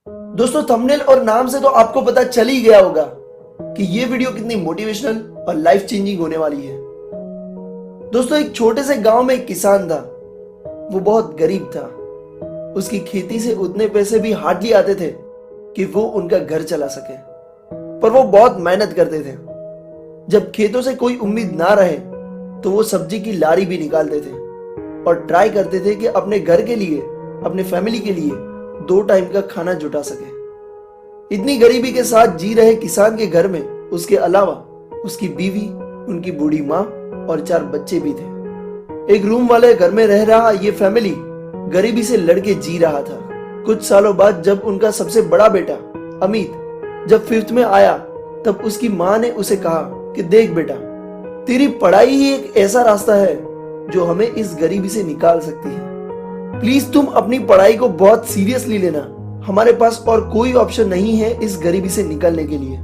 दोस्तों थंबनेल और नाम से तो आपको पता चल ही गया होगा कि ये वीडियो कितनी मोटिवेशनल और लाइफ चेंजिंग होने वाली है। दोस्तों एक छोटे से गांव में एक किसान था। वो बहुत गरीब था। उसकी खेती से उतने पैसे भी हार्डली आते थे कि वो उनका घर चला सके, पर वो बहुत मेहनत करते थे। जब खेतों से कोई उम्मीद ना रहे तो वो सब्जी की लारी भी निकालते थे और ट्राई करते थे कि अपने घर के लिए, अपने फैमिली के लिए 2 टाइम का खाना जुटा सके। इतनी गरीबी के साथ जी रहे किसान के घर में उसके अलावा उसकी बीवी, उनकी बूढ़ी माँ और 4 बच्चे भी थे। एक रूम वाले घर में रह रहा ये फैमिली गरीबी से लड़के जी रहा था। कुछ सालों बाद जब उनका सबसे बड़ा बेटा अमित जब 5th में आया, तब उसकी माँ ने उसे कहा कि देख बेटा, तेरी पढ़ाई ही एक ऐसा रास्ता है जो हमें इस गरीबी से निकाल सकती है। प्लीज तुम अपनी पढ़ाई को बहुत सीरियसली लेना। हमारे पास और कोई ऑप्शन नहीं है इस गरीबी से निकलने के लिए।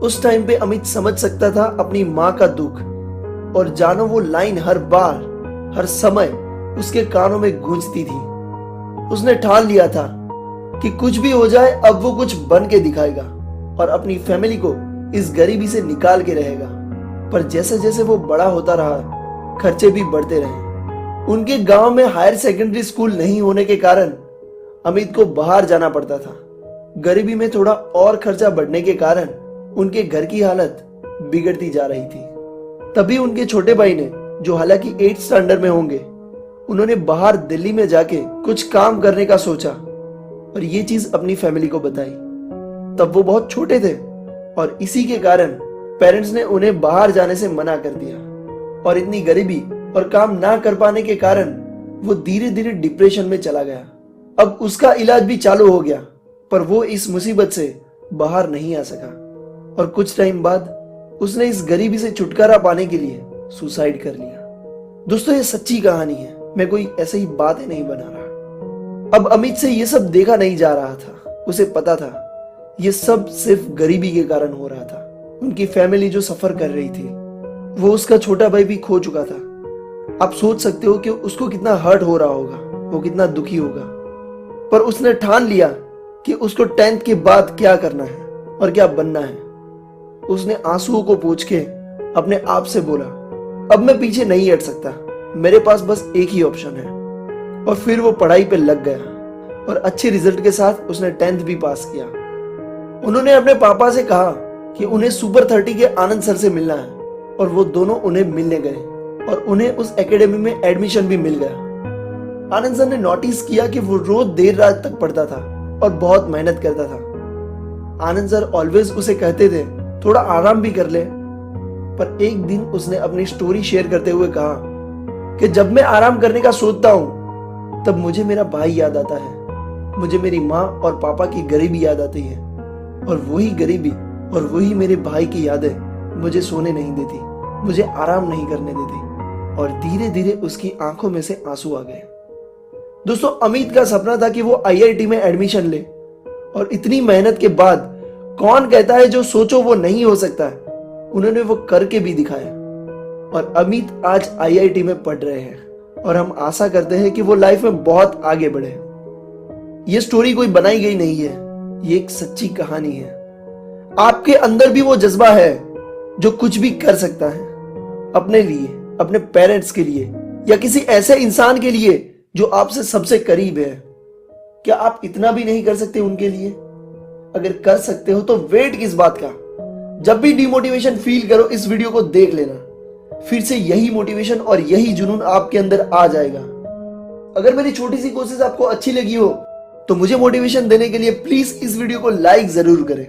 उस टाइम पे अमित समझ सकता था अपनी माँ का दुख, और जानो वो लाइन हर बार, हर समय उसके कानों में गूंजती थी। उसने ठान लिया था कि कुछ भी हो जाए अब वो कुछ बन के दिखाएगा और अपनी फैमिली को इस गरीबी से निकाल के रहेगा। पर जैसे जैसे वो बड़ा होता रहा, खर्चे भी बढ़ते रहे। उनके गांव में हायर सेकेंडरी स्कूल नहीं होने के कारण अमित को बाहर जाना पड़ता था। गरीबी में थोड़ा और खर्चा बढ़ने के कारण उनके घर की हालत बिगड़ती जा रही थी। तभी उनके छोटे भाई ने, जो हालांकि 8th स्टैंडर्ड में होंगे, उन्होंने बाहर दिल्ली में जाके कुछ काम करने का सोचा और ये चीज अपनी फैमिली को बताई। तब वो बहुत छोटे थे और इसी के कारण पेरेंट्स ने उन्हें बाहर जाने से मना कर दिया। और इतनी गरीबी और काम ना कर पाने के कारण वो धीरे धीरे डिप्रेशन में चला गया। अब उसका इलाज भी चालू हो गया, पर वो इस मुसीबत से बाहर नहीं आ सका और कुछ टाइम बाद उसने इस गरीबी से छुटकारा पाने के लिए सुसाइड कर लिया। दोस्तों ये सच्ची कहानी है, मैं कोई ऐसे ही बातें नहीं बना रहा। अब अमित से ये सब देखा नहीं जा रहा था। उसे पता था ये सब सिर्फ गरीबी के कारण हो रहा था। उनकी फैमिली जो सफर कर रही थी, वो उसका छोटा भाई भी खो चुका था। आप सोच सकते हो कि उसको कितना हर्ट हो रहा होगा, वो कितना दुखी होगा। पर उसने ठान लिया कि उसको 10th के बाद क्या करना है और क्या बनना है। उसने आंसुओं को पोंछ के अपने आप से बोला, अब मैं पीछे नहीं हट सकता, मेरे पास बस एक ही ऑप्शन है। और फिर वो पढ़ाई पे लग गया और अच्छे रिजल्ट के साथ उसने 10th भी पास किया। उन्होंने अपने पापा से कहा कि उन्हें सुपर 30 के आनंद सर से मिलना है और वो दोनों उन्हें मिलने गए और उन्हें उस एकेडमी में एडमिशन भी मिल गया। आनंद सर ने नोटिस किया कि वो रोज देर रात तक पढ़ता था और बहुत मेहनत करता था। आनंद सर ऑलवेज उसे कहते थे थोड़ा आराम भी कर ले। पर एक दिन उसने अपनी स्टोरी शेयर करते हुए कहा कि जब मैं आराम करने का सोचता हूं तब मुझे मेरा भाई याद आता है, मुझे मेरी माँ और पापा की गरीबी याद आती है और वही गरीबी और वही मेरे भाई की यादें मुझे सोने नहीं देती, मुझे आराम नहीं करने देती। और धीरे धीरे उसकी आंखों में से आंसू आ गए। दोस्तों अमित का सपना था कि वो IIT में एडमिशन ले, और इतनी मेहनत के बाद कौन कहता है जो सोचो वो नहीं हो सकता है। उन्होंने वो करके भी दिखाया और अमित आज IIT में पढ़ रहे हैं और हम आशा करते हैं कि वो लाइफ में बहुत आगे बढ़े। ये स्टोरी कोई बनाई गई नहीं है, ये एक सच्ची कहानी है। आपके अंदर भी वो जज्बा है जो कुछ भी कर सकता है, अपने लिए, अपने पेरेंट्स के लिए या किसी ऐसे इंसान के लिए जो आपसे सबसे करीब है। क्या आप इतना भी नहीं कर सकते उनके लिए? अगर कर सकते हो तो वेट किस बात का। जब भी डिमोटिवेशन फील करो इस वीडियो को देख लेना, फिर से यही मोटिवेशन और यही जुनून आपके अंदर आ जाएगा। अगर मेरी छोटी सी कोशिश आपको अच्छी लगी हो तो मुझे मोटिवेशन देने के लिए प्लीज इस वीडियो को लाइक जरूर करें।